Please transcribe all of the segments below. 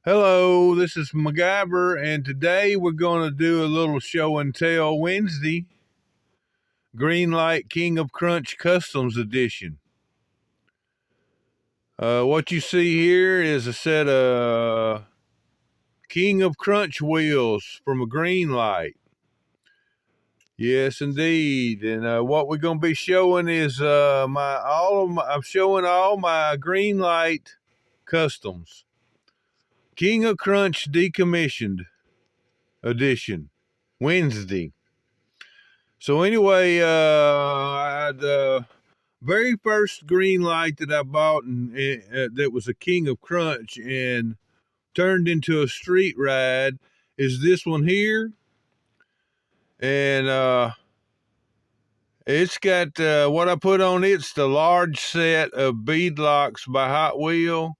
Hello, this is MacGyver, and today we're going to do a little show and tell Wednesday, Greenlight King of Crunch Customs Edition. What you see here is a set of King of Crunch wheels from a Greenlight. Yes, indeed. And what we're going to be showing is I'm showing all my Greenlight customs. King of Crunch Decommissioned Edition, Wednesday. So anyway, the very first Greenlight that I bought that was a King of Crunch and turned into a street ride is this one here. And it's got what I put on it's the large set of bead locks by Hot Wheel,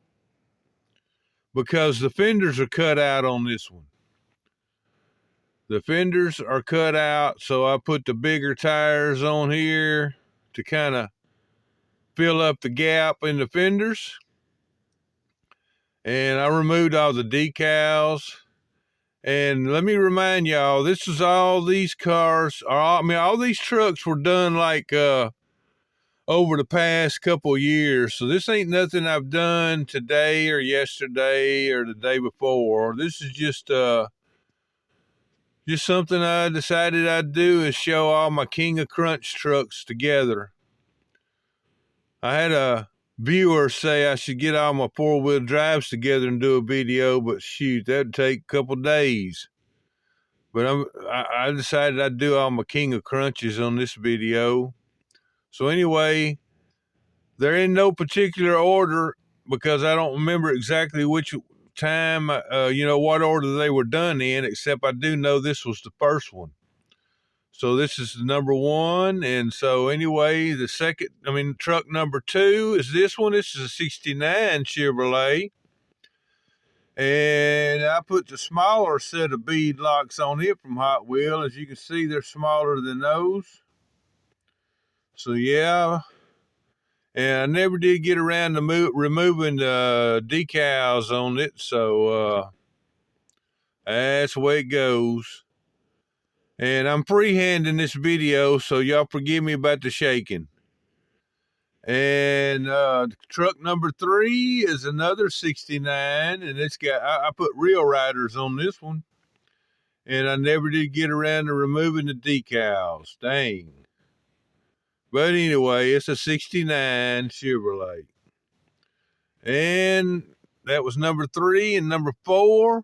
because the fenders are cut out on this one. The fenders are cut out, so I put the bigger tires on here to kind of fill up the gap in the fenders. And I removed all the decals. And let me remind y'all, this is all these cars, all these trucks were done like over the past couple of years. So this ain't nothing I've done today or yesterday or the day before. This is just something I decided I'd do, is show all my King of Crunch trucks together. I had a viewer say I should get all my four-wheel drives together and do a video, but shoot, that'd take a couple days. But I decided I'd do all my King of Crunches on this video. So anyway, they're in no particular order because I don't remember exactly which time, what order they were done in, except I do know this was the first one. So this is number one. And so anyway, truck number two is this one. This is a 69 Chevrolet. And I put the smaller set of bead locks on it from Hot Wheel. As you can see, they're smaller than those. So yeah. And I never did get around to removing the decals on it. So that's the way it goes. And I'm freehanding this video, so y'all forgive me about the shaking. And truck number three is another 69, and it's got, I put Real Riders on this one, and I never did get around to removing the decals. Dang. But anyway, it's a 69 Chevrolet. And that was number three, and number four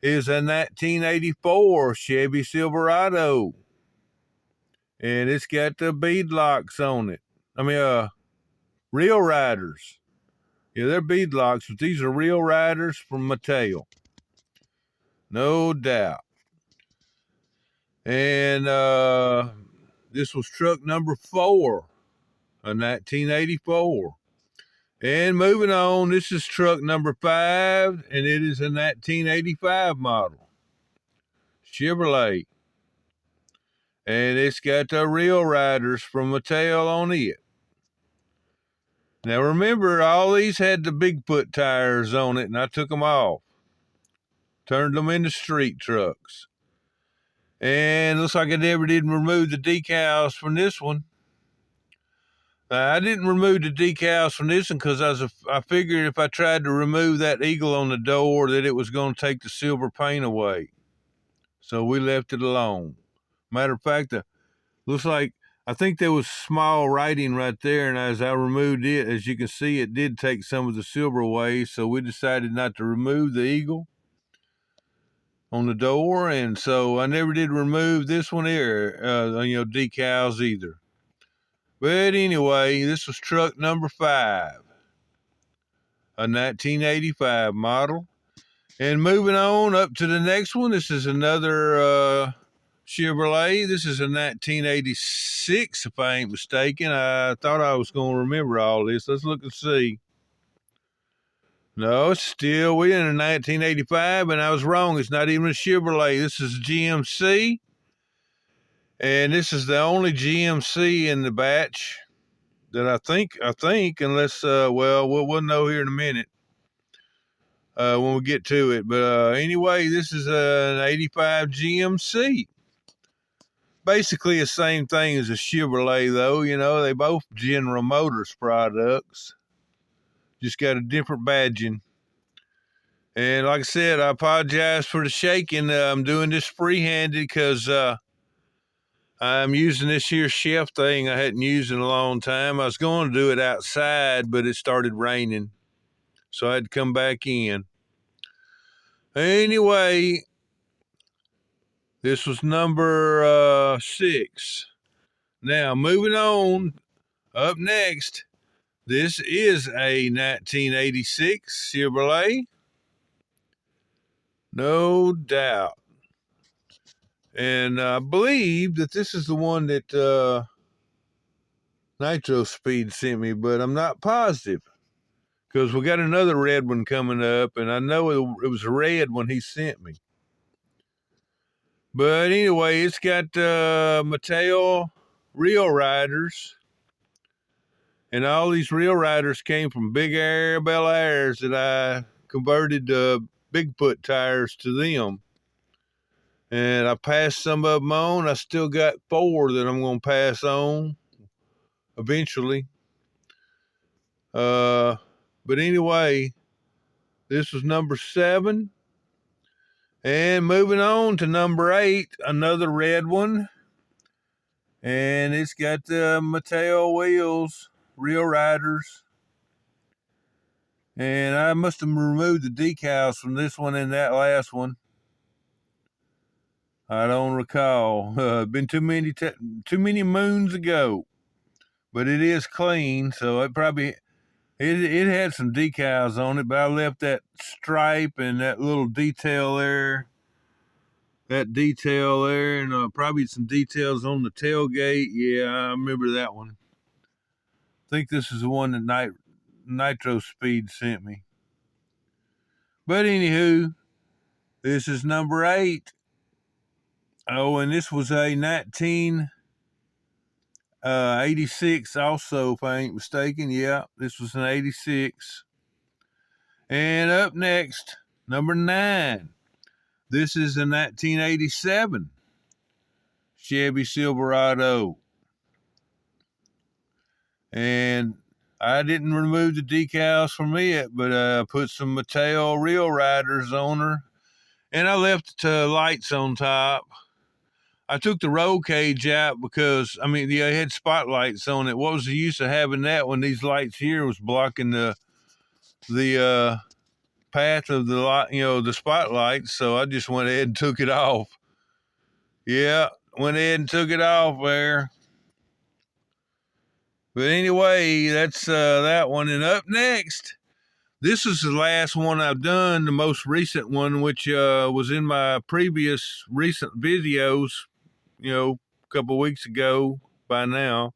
is a 1984 Chevy Silverado. And it's got the bead locks on it. Real Riders. Yeah, they're bead locks, but these are Real Riders from Mattel. No doubt. And this was truck number four, a 1984. And moving on, this is truck number five, and it is a 1985 model Chevrolet. And it's got the Real Riders from Mattel on it. Now remember, all these had the Bigfoot tires on it, and I took them off. Turned them into street trucks. And looks like I never did remove the decals from this one. I didn't remove the decals from this one because I figured if I tried to remove that eagle on the door that it was going to take the silver paint away. So we left it alone. Matter of fact, looks like, I think there was small writing right there, and as I removed it, as you can see, it did take some of the silver away, so we decided not to remove the eagle on the door, and so I never did remove this one here, decals either. But anyway, this was truck number five, a 1985 model. And moving on up to the next one, this is another Chevrolet. This is a 1986, if I ain't mistaken. I thought I was going to remember all this. Let's look and see. No, it's still, we're in a 1985, and I was wrong. It's not even a Chevrolet. This is a GMC, and this is the only GMC in the batch that I think, unless, we'll know here in a minute. when we get to it. But anyway, this is an 85 GMC. Basically the same thing as a Chevrolet, though. You know, they both General Motors products. Just got a different badging. And like I said, I apologize for the shaking. I'm doing this free-handed because I'm using this here chef thing I hadn't used in a long time. I was going to do it outside, but it started raining, so I had to come back in. Anyway, this was number 6. Now, moving on, up next, this is a 1986 Chevrolet. No doubt. And I believe that this is the one that Nitro Speed sent me, but I'm not positive because we got another red one coming up, and I know it was a red one he sent me. But anyway, it's got Mattel Real Riders, and all these Real Riders came from Big Air Bel Airs that I converted Bigfoot tires to them. And I passed some of them on. I still got 4 that I'm going to pass on eventually. But anyway, this was number 7. And moving on to number 8, another red one. And it's got the Mattel wheels, Real Riders. And I must have removed the decals from this one and that last one. I don't recall. Been too many moons ago. But it is clean, so it probably it had some decals on it, but I left that stripe and that little detail there. That detail there, and probably some details on the tailgate. Yeah, I remember that one. I think this is the one that Nitro Speed sent me. But anywho, this is number 8. Oh, and this was a 1986 also, if I ain't mistaken. Yeah, this was an 86. And up next, number 9. This is a 1987 Chevy Silverado. And I didn't remove the decals from it, but I put some Mattel Real Riders on her. And I left the lights on top. I took the roll cage out because, I mean, they had spotlights on it. What was the use of having that when these lights here was blocking the path of the light, the spotlights? So I just went ahead and took it off. Yeah, went ahead and took it off there. But anyway, that's that one. And up next, this is the last one I've done, the most recent one, which was in my previous recent videos, a couple weeks ago by now.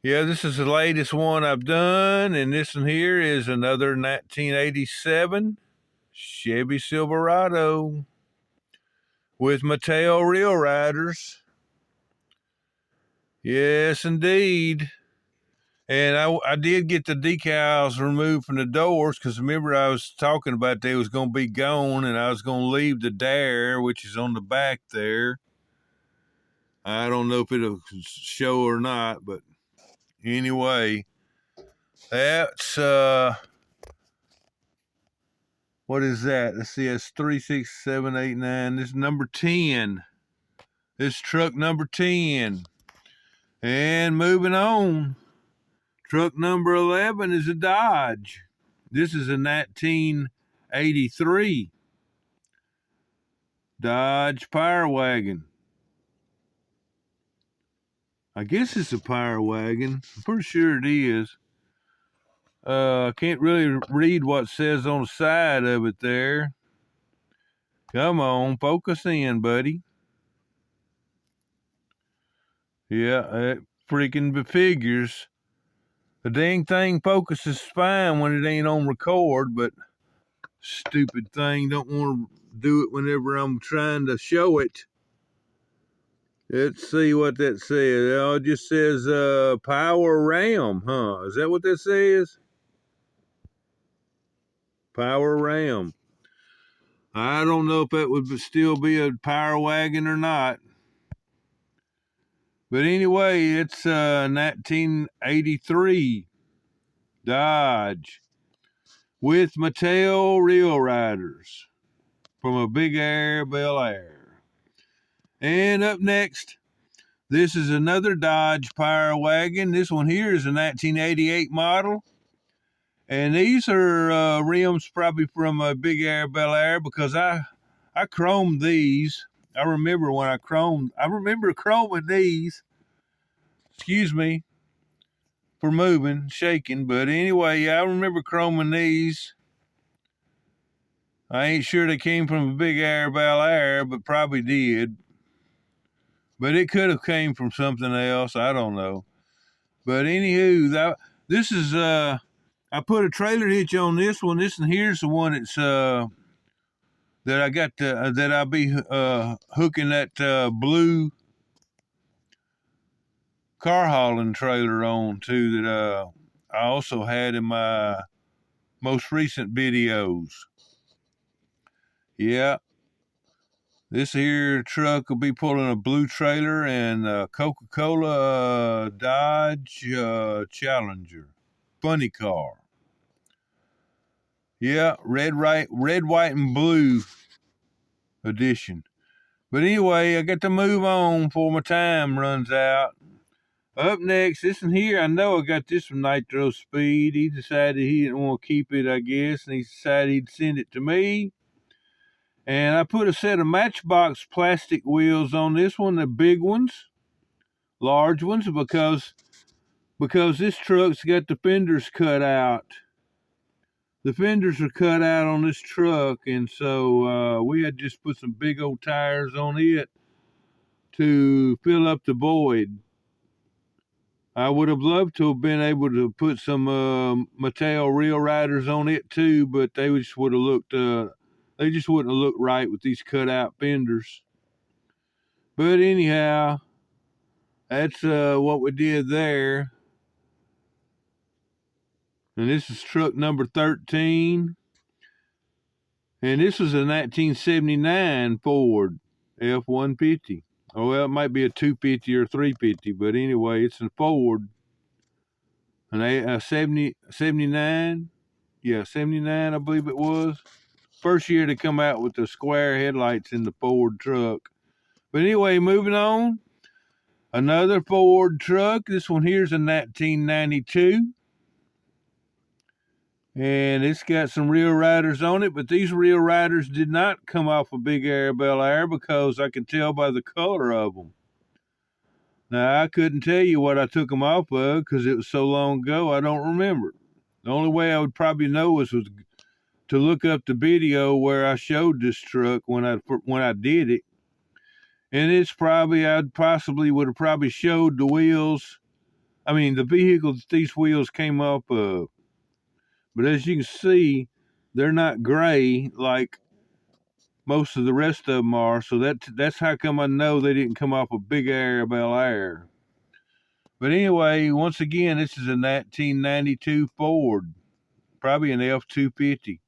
Yeah, this is the latest one I've done, and this one here is another 1987 Chevy Silverado with Mattel Real Riders. Yes, indeed. And I did get the decals removed from the doors because remember I was talking about they was going to be gone and I was going to leave the Dare, which is on the back there. I don't know if it'll show or not, but anyway, that's, what is that? Let's see, it's 3, 6, 7, 8, 9. This is number 10. This truck number 10. And moving on. Truck number 11 is a Dodge. This is a 1983 Dodge Power Wagon. I guess it's a Power Wagon. I'm pretty sure it is. I can't really read what it says on the side of it there. Come on, focus in, buddy. Yeah, that freaking figures. The dang thing focuses fine when it ain't on record, but stupid thing don't want to do it whenever I'm trying to show it. Let's see what that says. Oh, it just says Power Ram, huh? Is that what that says? Power Ram. I don't know if that would still be a power wagon or not. But anyway, it's 1983 Dodge with Mattel Real Riders from a Big Air Bel Air. And up next, this is another Dodge Power Wagon. This one here is a 1988 model. And these are rims probably from a Big Air Bel Air because I chromed these. I remember chroming these. Excuse me for moving, shaking. But anyway, I remember chroming these. I ain't sure they came from a Big Air Bel Air, but probably did. But it could have came from something else. I don't know. But anywho, this is I put a trailer hitch on this one. This one here's the one that's that I got that I'll be hooking that blue car hauling trailer on too. That I also had in my most recent videos. Yeah, this here truck will be pulling a blue trailer and a Coca-Cola Dodge Challenger funny car. Yeah, red, white, and blue edition. But anyway, I got to move on before my time runs out. Up next, this one here, I know I got this from Nitro Speed. He decided he didn't want to keep it, I guess, and he decided he'd send it to me. And I put a set of Matchbox plastic wheels on this one, the big ones, large ones, because this truck's got the fenders cut out. The fenders are cut out on this truck, and so we had just put some big old tires on it to fill up the void. I would have loved to have been able to put some Mattel Real Riders on it too, but they just would have looked they just wouldn't have looked right with these cut out fenders. But anyhow, that's what we did there. And this is truck number 13. And this was a 1979 Ford F-150. Oh, well, it might be a 250 or 350, but anyway, it's a Ford. A 79? Yeah, 79, I believe it was. First year to come out with the square headlights in the Ford truck. But anyway, moving on. Another Ford truck. This one here's a 1992. And it's got some Real Riders on it, but these Real Riders did not come off a Big Air Bel Air because I could tell by the color of them. Now, I couldn't tell you what I took them off of because it was so long ago, I don't remember. The only way I would probably know was to look up the video where I showed this truck when I did it. And it's probably, would have probably showed the wheels, the vehicle that these wheels came off of. But as you can see, they're not gray like most of the rest of them are. So that's how come I know they didn't come off a Big Air Bel Air. But anyway, once again, this is a 1992 Ford, probably an F-250.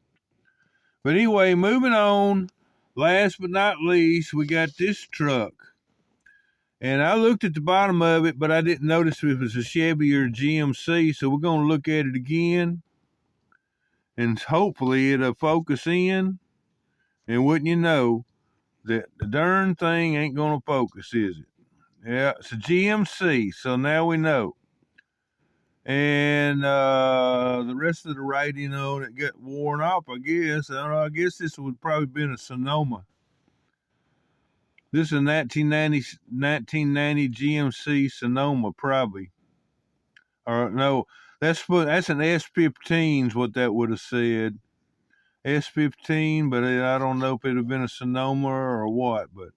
But anyway, moving on, last but not least, we got this truck. And I looked at the bottom of it, but I didn't notice if it was a Chevy or a GMC, so we're going to look at it again. And hopefully it'll focus in. And wouldn't you know that the darn thing ain't going to focus, is it? Yeah, it's a GMC, so now we know. And the rest of the writing on it got worn off, I guess. I don't know, I guess this would probably been a Sonoma. This is a 1990 GMC Sonoma, probably. Or no, that's an S15 is what that would have said. S15, but I don't know if it would have been a Sonoma or what. But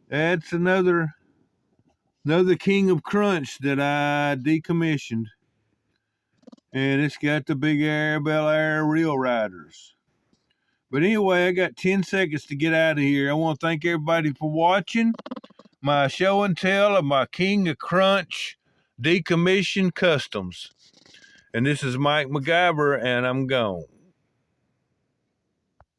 that's another King of Crunch that I decommissioned. And it's got the Big Air Bel Air Real Riders. But anyway, I got 10 seconds to get out of here. I want to thank everybody for watching my show and tell of my King of Crunch decommissioned customs. And this is Mike MacGyver, and I'm gone.